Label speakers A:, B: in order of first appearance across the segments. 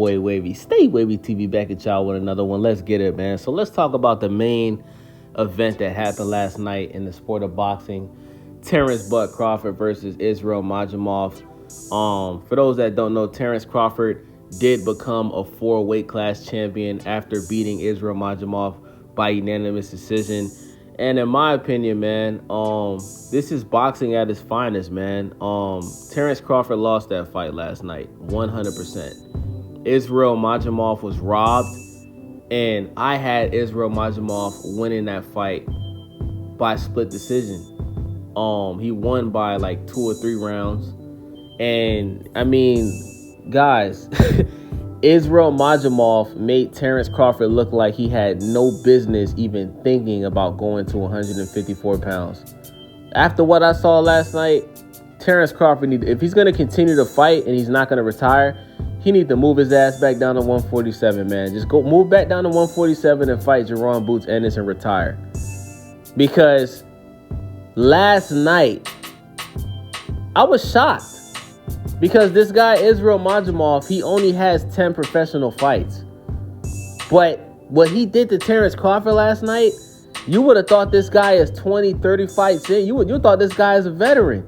A: Boy Wavy, Stay Wavy TV back at y'all with another one. Let's get it, man. So let's talk about the main event that happened last night in the sport of boxing. Terence Crawford versus Israil Madrimov. For those that don't know, Terence Crawford did become a 4 weight class champion after beating Israil Madrimov by unanimous decision. And in my opinion, man, this is boxing at its finest, man. Terence Crawford lost that fight last night, 100%. Israil Madrimov was robbed, and I had Israil Madrimov winning that fight by split decision. He won by like 2 or 3 rounds. And I mean, guys, Israil Madrimov made Terence Crawford look like he had no business even thinking about going to 154 pounds. After what I saw last night, Terence Crawford, if he's going to continue to fight and he's not going to retire, he needs to move his ass back down to 147, man. Just go move back down to 147 and fight Jerron Boots Ennis and retire. Because last night, I was shocked. Because this guy, Israil Madrimov, he only has 10 professional fights. But what he did to Terence Crawford last night, you would have thought this guy is 20, 30 fights in. You thought this guy is a veteran.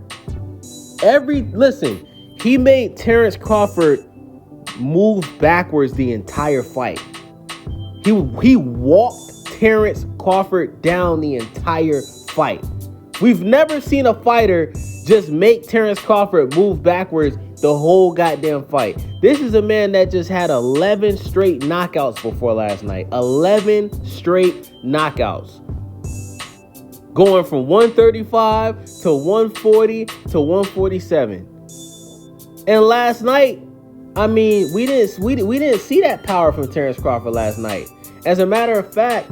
A: Listen, he made Terence Crawford move backwards the entire fight. He walked Terence Crawford down the entire fight. We've never seen a fighter just make Terence Crawford move backwards the whole goddamn fight. This is a man that just had 11 straight knockouts before last night. 11 straight knockouts. Going from 135 to 140 to 147. And last night, I mean, we didn't see that power from Terence Crawford last night. As a matter of fact,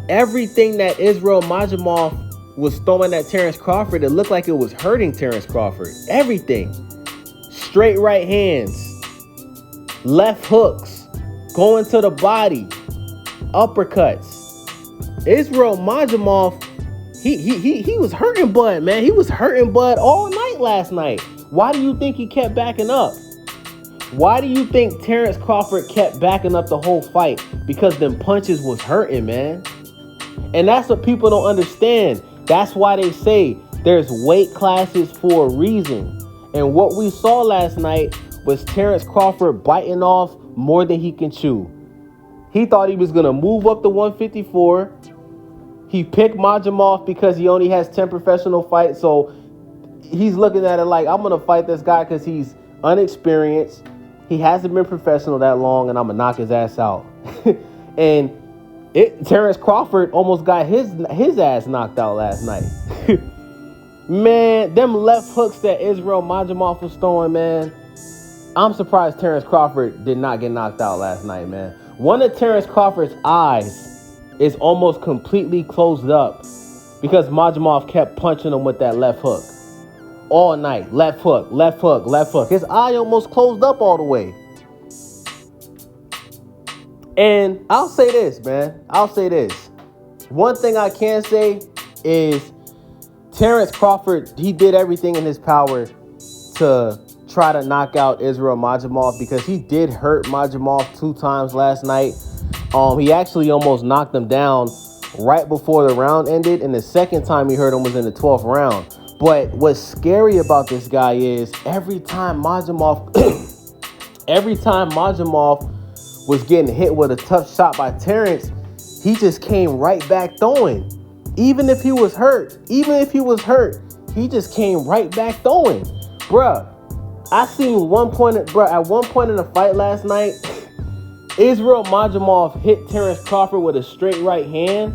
A: everything that Israil Madrimov was throwing at Terence Crawford, it looked like it was hurting Terence Crawford. Everything. Straight right hands, left hooks, going to the body, uppercuts. Israil Madrimov, he was hurting Bud, man. He was hurting Bud all night last night. Why do you think he kept backing up? Why do you think Terence Crawford kept backing up the whole fight? Because them punches was hurting, man. And that's what people don't understand. That's why they say there's weight classes for a reason. And what we saw last night was Terence Crawford biting off more than he can chew. He thought he was going to move up to 154. He picked Madrimov because he only has 10 professional fights. So he's looking at it like, I'm going to fight this guy because he's unexperienced. He hasn't been professional that long, and I'm going to knock his ass out. And Terence Crawford almost got his ass knocked out last night. Man, them left hooks that Israil Madrimov was throwing, man. I'm surprised Terence Crawford did not get knocked out last night, man. One of Terence Crawford's eyes is almost completely closed up because Madrimov kept punching him with that left hook. All night. Left hook, left hook, left hook. His eye almost closed up all the way. And I'll say this, man. I'll say this. One thing I can say is Terence Crawford, he did everything in his power to try to knock out Israil Madrimov because he did hurt Madrimov 2 times last night. He actually almost knocked him down right before the round ended, and the second time he hurt him was in the 12th round. But what's scary about this guy is every time Madrimov was getting hit with a tough shot by Terence, he just came right back throwing. Even if he was hurt, he just came right back throwing. Bruh, I seen at one point in the fight last night, Israil Madrimov hit Terence Crawford with a straight right hand,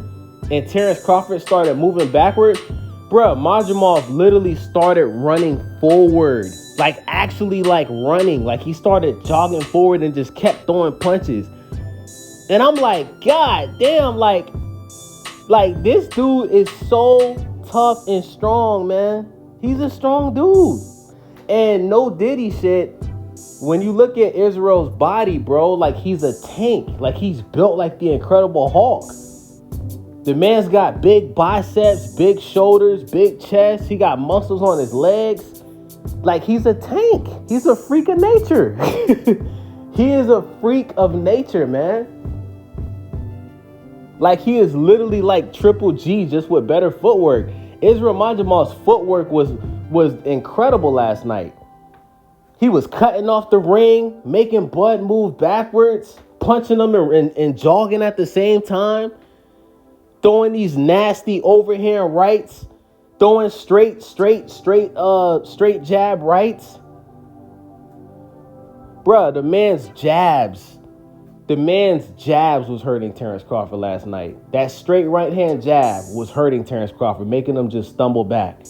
A: and Terence Crawford started moving backwards. Bruh, Madrimov literally started running forward. Like, actually, like, running. Like, he started jogging forward and just kept throwing punches. And I'm like, God damn, like, this dude is so tough and strong, man. He's a strong dude. And no Diddy shit, when you look at Israel's body, bro, like, he's a tank. Like, he's built like the Incredible Hulk. The man's got big biceps, big shoulders, big chest. He got muscles on his legs. Like, he's a tank. He's a freak of nature. He is a freak of nature, man. Like, he is literally like Triple G, just with better footwork. Israil Madrimov's footwork was incredible last night. He was cutting off the ring, making Bud move backwards, punching him and jogging at the same time, throwing these nasty overhand rights, throwing straight jab rights. Bruh, the man's jabs was hurting Terence Crawford last night. That straight right hand jab was hurting Terence Crawford, making him just stumble back.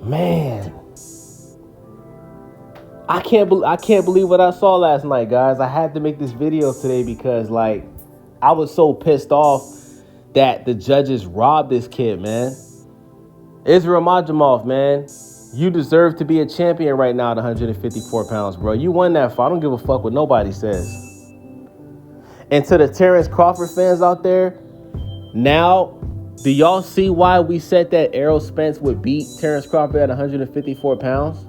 A: Man, I can't believe what I saw last night, guys. I had to make this video today because, like, I was so pissed off that the judges robbed this kid, man. Israil Madrimov, man, you deserve to be a champion right now at 154 pounds, bro. You won that fight. I don't give a fuck what nobody says. And to the Terence Crawford fans out there, now, do y'all see why we said that Errol Spence would beat Terence Crawford at 154 pounds?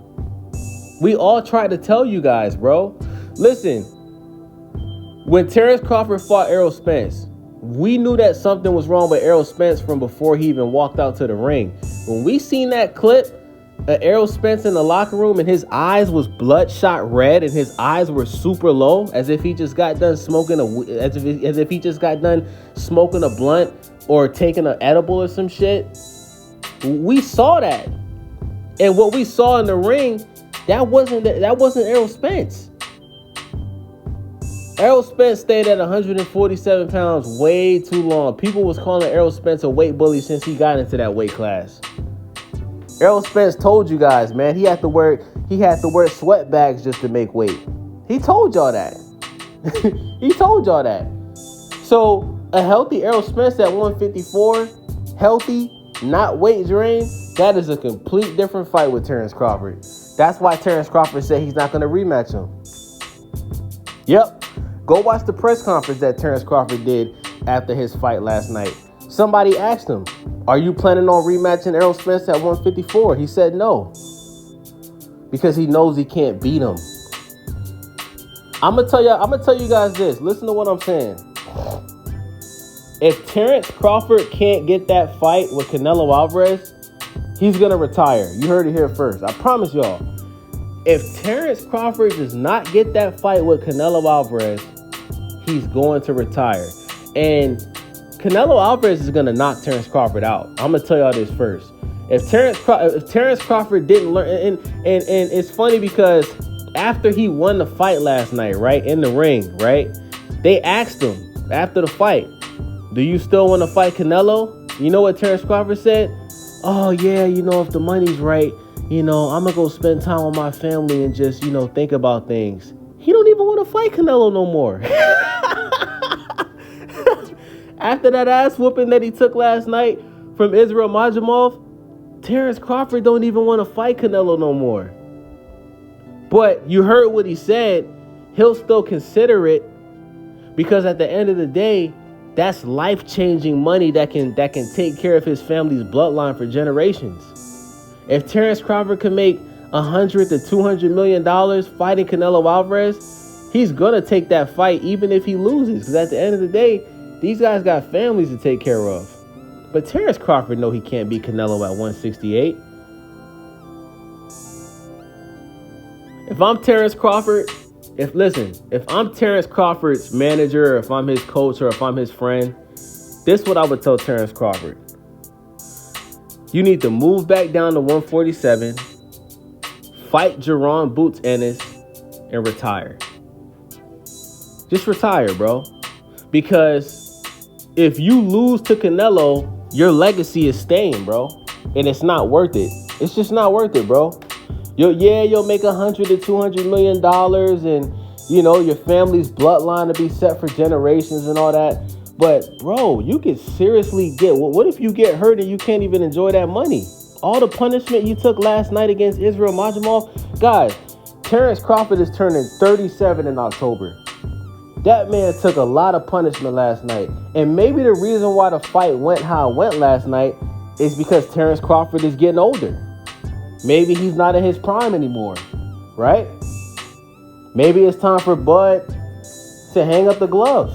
A: We all tried to tell you guys, bro. Listen, when Terence Crawford fought Errol Spence, we knew that something was wrong with Errol Spence from before he even walked out to the ring. When we seen that clip of Errol Spence in the locker room and his eyes was bloodshot red and his eyes were super low, as if he just got done smoking a blunt or taking an edible or some shit. We saw that, and what we saw in the ring, that wasn't Errol Spence. Errol Spence stayed at 147 pounds way too long. People was calling Errol Spence a weight bully since he got into that weight class. Errol Spence told you guys, man, he had to wear sweat bags just to make weight. He told y'all that. He told y'all that. So a healthy Errol Spence at 154, healthy, not weight drained, that is a complete different fight with Terence Crawford. That's why Terence Crawford said he's not going to rematch him. Yep. Go watch the press conference that Terence Crawford did after his fight last night. Somebody asked him, are you planning on rematching Errol Spence at 154? He said no. Because he knows he can't beat him. I'm gonna tell you guys this. Listen to what I'm saying. If Terence Crawford can't get that fight with Canelo Alvarez, he's gonna retire. You heard it here first. I promise y'all. If Terence Crawford does not get that fight with Canelo Alvarez, he's going to retire. And Canelo Alvarez is going to knock Terence Crawford out. I'm going to tell y'all this first. If Terence Crawford didn't learn, and it's funny because after he won the fight last night, right, in the ring, right, they asked him after the fight, do you still want to fight Canelo? You know what Terence Crawford said? Oh, yeah, if the money's right, I'm going to go spend time with my family and just, think about things. He don't even want to fight Canelo no more. After that ass whooping that he took last night from Israil Madrimov, Terence Crawford don't even want to fight Canelo no more. But you heard what he said. He'll still consider it because at the end of the day, that's life-changing money that can take care of his family's bloodline for generations. If Terence Crawford can make $100 to $200 million fighting Canelo Alvarez, he's going to take that fight even if he loses. Because at the end of the day, these guys got families to take care of. But Terence Crawford know he can't beat Canelo at 168. If I'm Terence Crawford, if I'm Terence Crawford's manager, or if I'm his coach, or if I'm his friend, this is what I would tell Terence Crawford. You need to move back down to 147, fight Jerron Boots Ennis, and retire. Just retire, bro. Because if you lose to Canelo, your legacy is staying, bro. And it's not worth it. It's just not worth it, bro. You'll make $100 to $200 million and, your family's bloodline to be set for generations and all that. But, bro, you could seriously what if you get hurt and you can't even enjoy that money? All the punishment you took last night against Israil Madrimov. Guys, Terence Crawford is turning 37 in October. That man took a lot of punishment last night. And maybe the reason why the fight went how it went last night is because Terence Crawford is getting older. Maybe he's not in his prime anymore, right? Maybe it's time for Bud to hang up the gloves.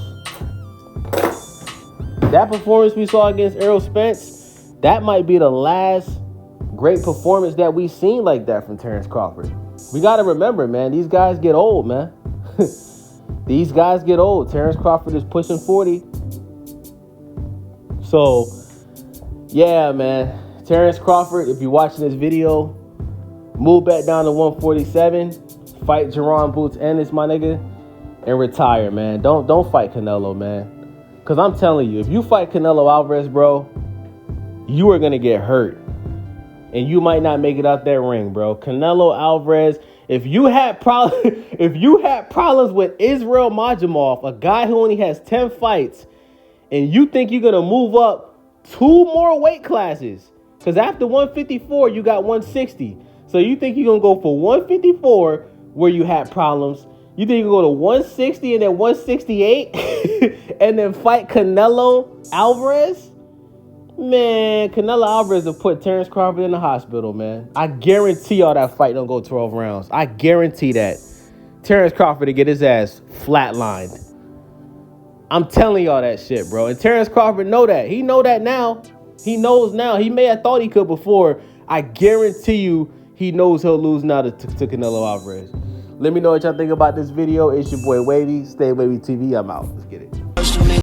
A: That performance we saw against Errol Spence, that might be the last great performance that we've seen like that from Terence Crawford. We got to remember, man, these guys get old, man. These guys get old. Terence Crawford is pushing 40. So, yeah, man. Terence Crawford, if you're watching this video, move back down to 147. Fight Jerron Boots Ennis, my nigga, and retire, man. Don't fight Canelo, man. Because I'm telling you, if you fight Canelo Alvarez, bro, you are going to get hurt. And you might not make it out that ring, bro. Canelo Alvarez, if you had problems with Israil Madrimov, a guy who only has 10 fights, and you think you're going to move up 2 more weight classes, because after 154, you got 160. So you think you're going to go for 154 where you had problems. You think you can go to 160 and then 168 and then fight Canelo Alvarez? Man, Canelo Alvarez will put Terence Crawford in the hospital, man. I guarantee y'all that fight don't go 12 rounds. I guarantee that. Terence Crawford to get his ass flatlined. I'm telling y'all that shit, bro. And Terence Crawford know that. He know that now. He knows now. He may have thought he could before. I guarantee you he knows he'll lose now to Canelo Alvarez. Let me know what y'all think about this video. It's your boy Wavy. Stay Wavy TV. I'm out. Let's get it.